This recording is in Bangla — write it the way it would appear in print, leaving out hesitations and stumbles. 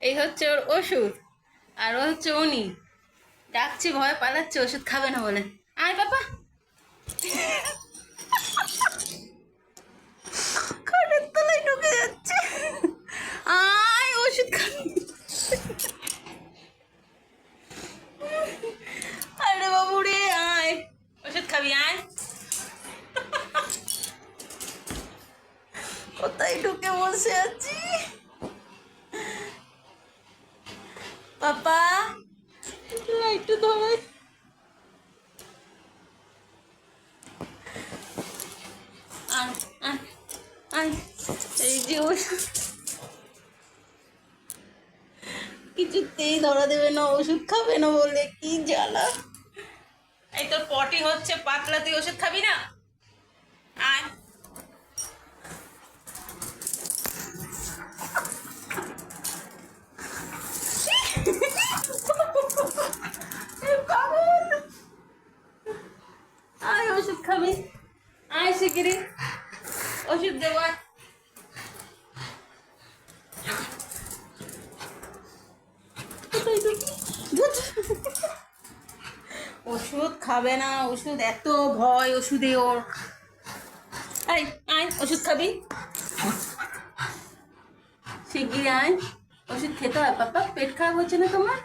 এই হচ্ছে ওর ওষুধ, আর ও হচ্ছে উনি ডাকছে, ভয় পালাচ্ছে, ওষুধ খাবে না বলে। আয় বাবা, খাটের তলায় ঢুকে যাচ্ছে। আয় ওষুধ খাবি। আরে বাবু রে, আয় ওষুধ খাবি, আয়। কোথায় ঢুকে বসে আছি। পাপা একটু ধরে, আয় আয় আয়। এই যে ওষুধ, কিছুতেই ধরা দেবে না, ওষুধ খাবে না বলে, কি জ্বালা। এই তোর পটি হচ্ছে পাতলা, তুই ওষুধ খাবি না? আয়। পাগল, আয় ওষুধ খাবি, আয় শিগগিরি ওষুধ দেবো। ওষুধ খাবে না, ওষুধ এত ভয় ওষুধে ওর। আয় আয় ওষুধ খাবি, শিগগিরি আয়। ওষুধ খেতে হয় পাপা, পেট খারাপ হচ্ছে না তোমার?